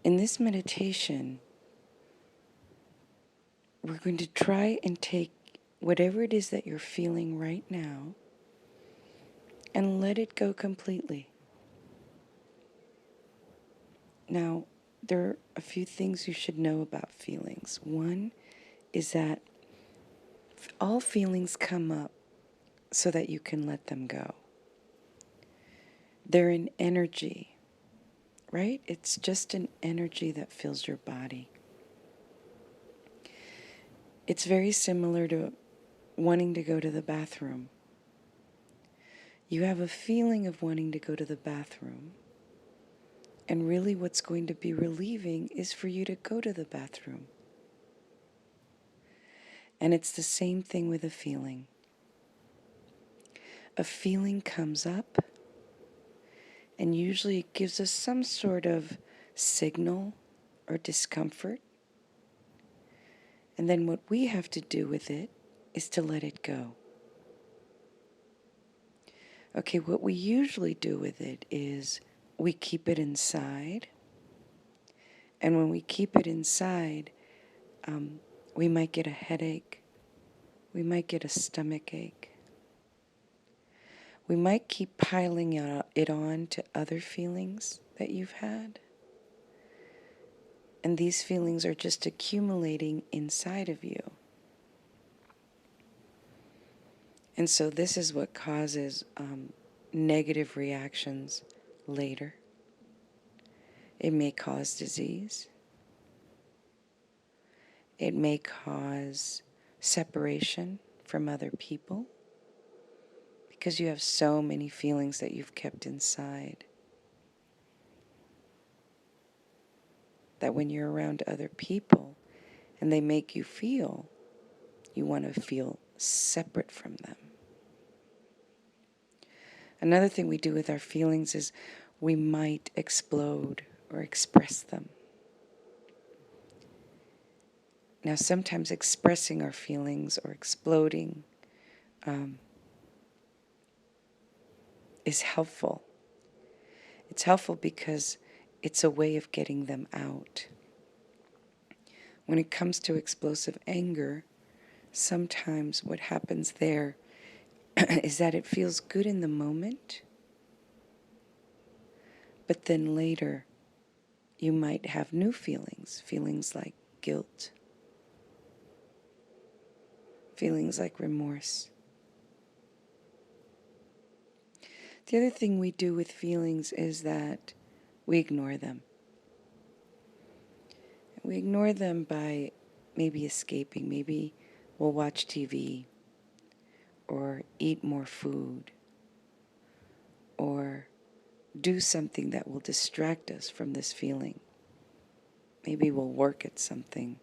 In this meditation, we're going to try and take whatever it is that you're feeling right now and let it go completely. Now, there are a few things you should know about feelings. One is that all feelings come up so that you can let them go. They're an energy, right? It's just an energy that fills your body. It's very similar to wanting to go to the bathroom. You have a feeling of wanting to go to the bathroom, and really what's going to be relieving is for you to go to the bathroom. And it's the same thing with a feeling. A feeling comes up, and usually it gives us some sort of signal or discomfort. And then what we have to do with it is to let it go. Okay, what we usually do with it is we keep it inside. And when we keep it inside, we might get a headache. We might get a stomach ache. We might keep piling it on to other feelings that you've had. And these feelings are just accumulating inside of you. And so this is what causes negative reactions later. It may cause disease. It may cause separation from other people because you have so many feelings that you've kept inside that when you're around other people and they make you feel, you want to feel separate from them. Another thing we do with our feelings is we might explode or express them. Now, sometimes expressing our feelings or exploding is helpful. It's helpful because it's a way of getting them out. When it comes to explosive anger, sometimes what happens there is that it feels good in the moment, but then later you might have new feelings like guilt, feelings like remorse. The other thing we do with feelings is that we ignore them. We ignore them by maybe escaping. Maybe we'll watch TV or eat more food or do something that will distract us from this feeling. Maybe we'll work at something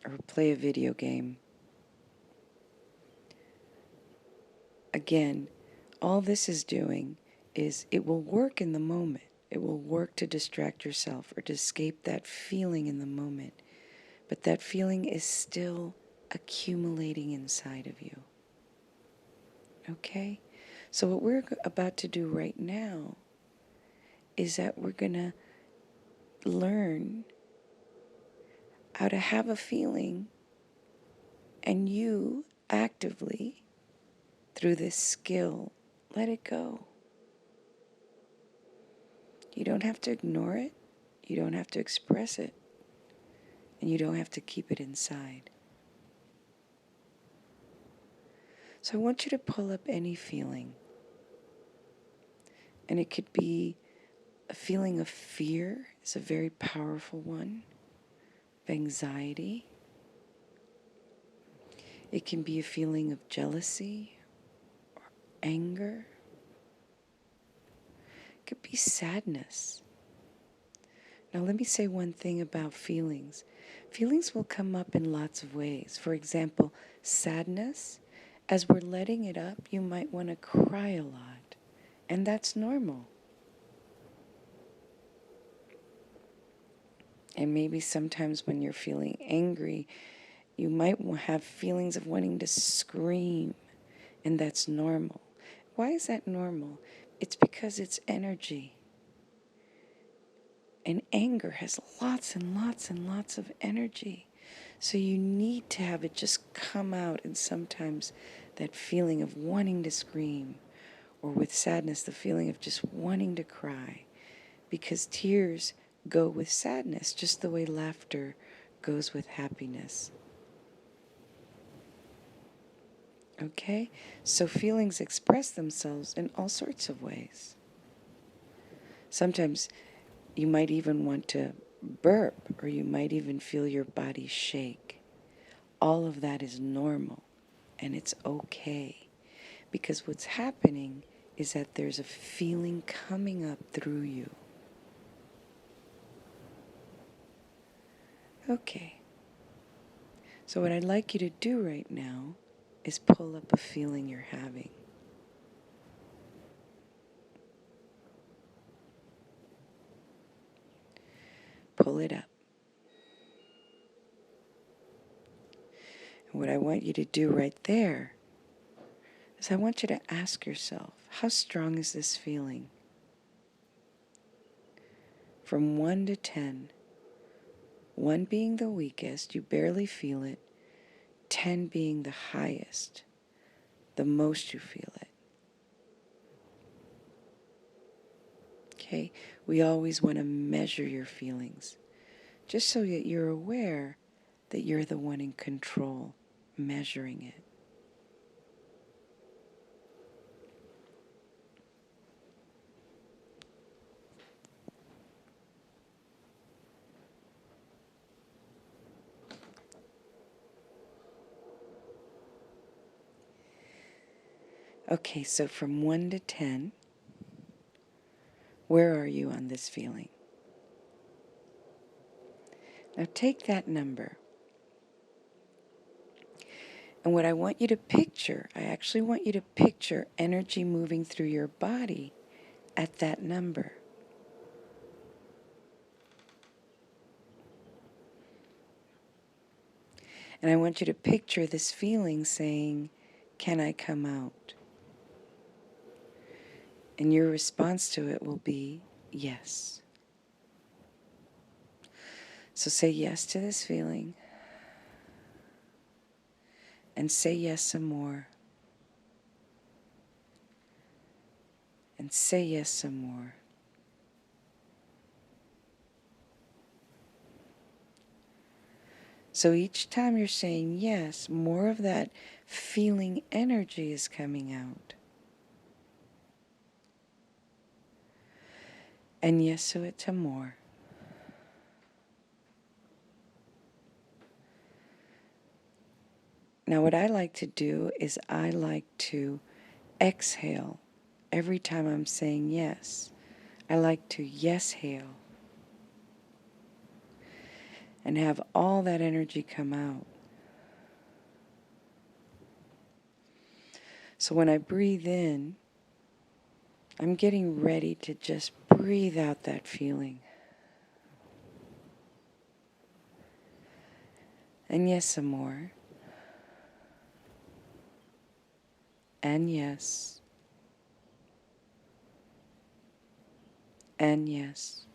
or play a video game. Again, all this is doing is it will work in the moment. It will work to distract yourself or to escape that feeling in the moment. But that feeling is still accumulating inside of you. Okay? So what we're about to do right now is that we're going to learn how to have a feeling, and you actively, through this skill, let it go. You don't have to ignore it. You don't have to express it. And you don't have to keep it inside. So I want you to pull up any feeling. And it could be a feeling of fear. It's a very powerful one. Of anxiety. It can be a feeling of jealousy or anger. It could be sadness. Now let me say one thing about feelings. Feelings will come up in lots of ways. For example, sadness. As we're letting it up, you might want to cry a lot. And that's normal. And maybe sometimes when you're feeling angry, you might have feelings of wanting to scream. And that's normal. Why is that normal? It's because it's energy. And anger has lots and lots and lots of energy. So you need to have it just come out. And sometimes that feeling of wanting to scream, or with sadness, the feeling of just wanting to cry. Because tears go with sadness, just the way laughter goes with happiness. Okay? So feelings express themselves in all sorts of ways. Sometimes you might even want to burp, or you might even feel your body shake. All of that is normal, and it's okay. Because what's happening is that there's a feeling coming up through you. Okay. So what I'd like you to do right now is pull up a feeling you're having. Pull it up. And what I want you to do right there is I want you to ask yourself, how strong is this feeling? From 1 to 10, 1 being the weakest, you barely feel it, 10 being the highest, the most you feel it. Okay? We always want to measure your feelings, just so that you're aware that you're the one in control, measuring it. Okay, so from 1 to 10, where are you on this feeling? Now take that number. And what I want you to picture, I actually want you to picture energy moving through your body at that number. And I want you to picture this feeling saying, can I come out? And your response to it will be yes. So say yes to this feeling. And say yes some more. And say yes some more. So each time you're saying yes, more of that feeling energy is coming out. And yes to it to more. Now what I like to do is I like to exhale every time I'm saying yes. I like to yes-hale and have all that energy come out. So when I breathe in, I'm getting ready to just breathe out that feeling. And yes, some more. And yes. And yes.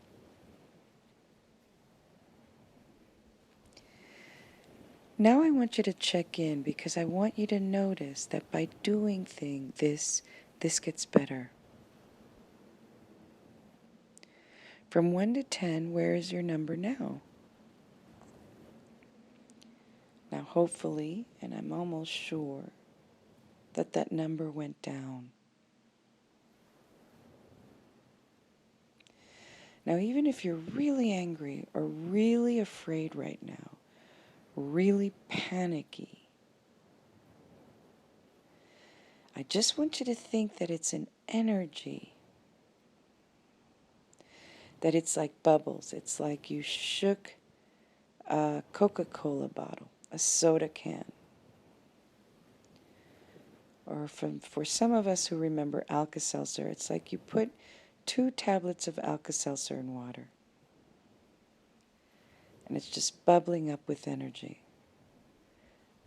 Now I want you to check in, because I want you to notice that by doing this gets better. From 1 to 10, where is your number now? Now hopefully, and I'm almost sure, that number went down. Now even if you're really angry or really afraid right now, really panicky, I just want you to think that it's an energy, that it's like bubbles. It's like you shook a Coca-Cola bottle, a soda can. Or for some of us who remember Alka-Seltzer, it's like you put 2 tablets of Alka-Seltzer in water. And it's just bubbling up with energy.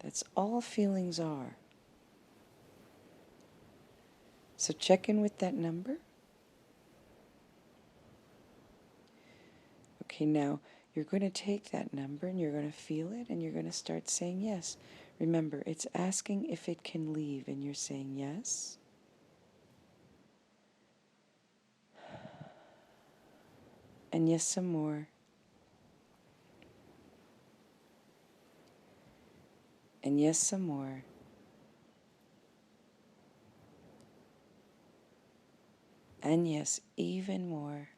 That's all feelings are. So check in with that number. Okay, now you're going to take that number and you're going to feel it and you're going to start saying yes. Remember, it's asking if it can leave and you're saying yes. And yes, some more. And yes, some more. And yes, even more.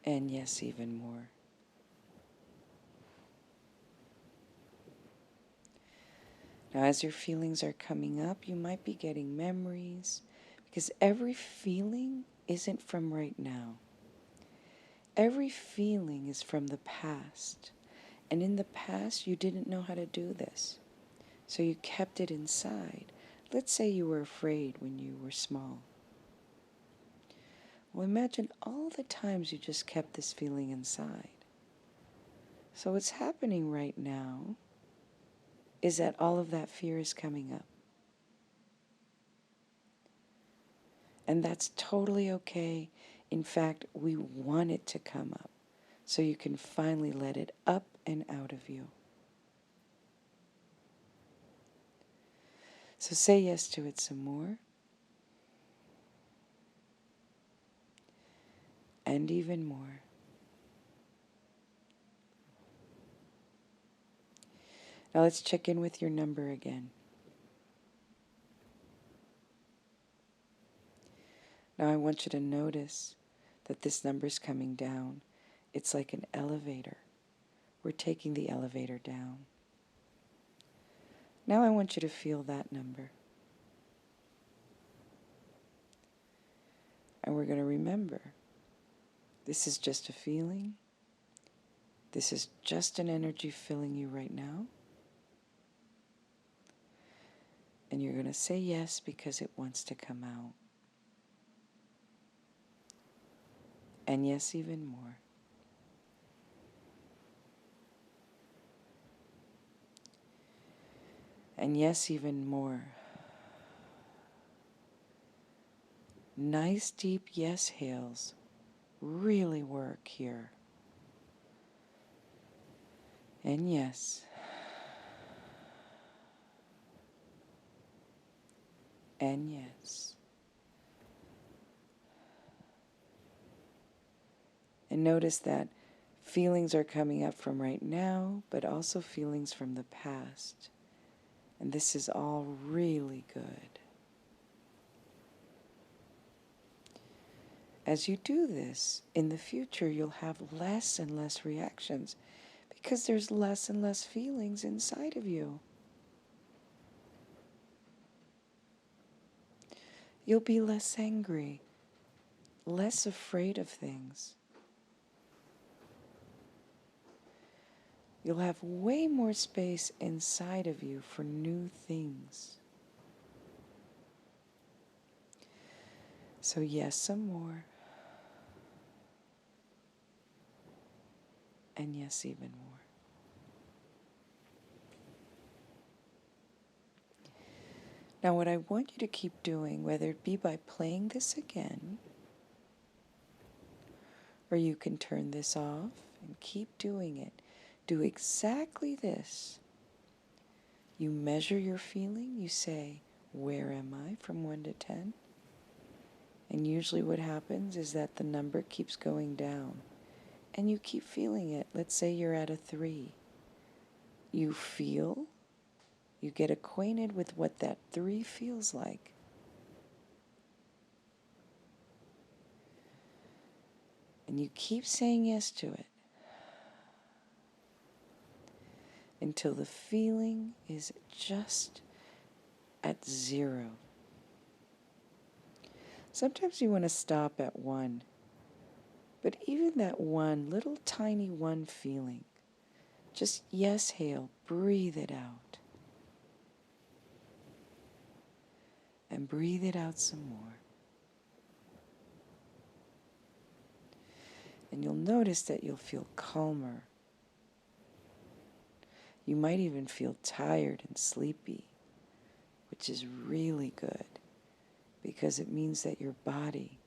And yes, even more. Now, as your feelings are coming up, you might be getting memories, because every feeling isn't from right now. Every feeling is from the past. And in the past, you didn't know how to do this. So you kept it inside. Let's say you were afraid when you were small. Well, imagine all the times you just kept this feeling inside. So what's happening right now is that all of that fear is coming up. And that's totally okay. In fact, we want it to come up so you can finally let it up and out of you. So say yes to it some more. And even more. Now let's check in with your number again. Now I want you to notice that this number is coming down. It's like an elevator. We're taking the elevator down. Now I want you to feel that number. And we're going to remember, this is just a feeling. This is just an energy filling you right now. And you're going to say yes because it wants to come out. And yes, even more. And yes, even more. Nice deep yes hails really work here. And yes. And yes. And notice that feelings are coming up from right now, but also feelings from the past. And this is all really good. As you do this, in the future, you'll have less and less reactions because there's less and less feelings inside of you. You'll be less angry, less afraid of things. You'll have way more space inside of you for new things. So yes, some more. And yes, even more. Now what I want you to keep doing, whether it be by playing this again, or you can turn this off and keep doing it. Do exactly this. You measure your feeling, you say, where am I from 1 to 10? And usually what happens is that the number keeps going down. And you keep feeling it. Let's say you're at a 3. You feel, you get acquainted with what that 3 feels like. And you keep saying yes to it until the feeling is just at 0. Sometimes you want to stop at 1. But even that one, little tiny 1 feeling, just yes, hail, breathe it out. And breathe it out some more. And you'll notice that you'll feel calmer. You might even feel tired and sleepy, which is really good because it means that your body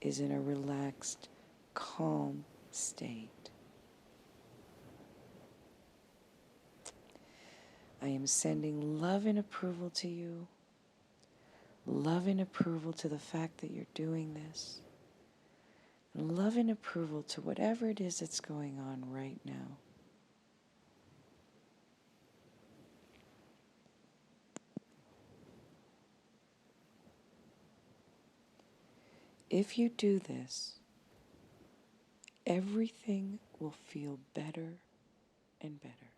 is in a relaxed, calm state. I am sending love and approval to you, love and approval to the fact that you're doing this, and love and approval to whatever it is that's going on right now. If you do this, everything will feel better and better.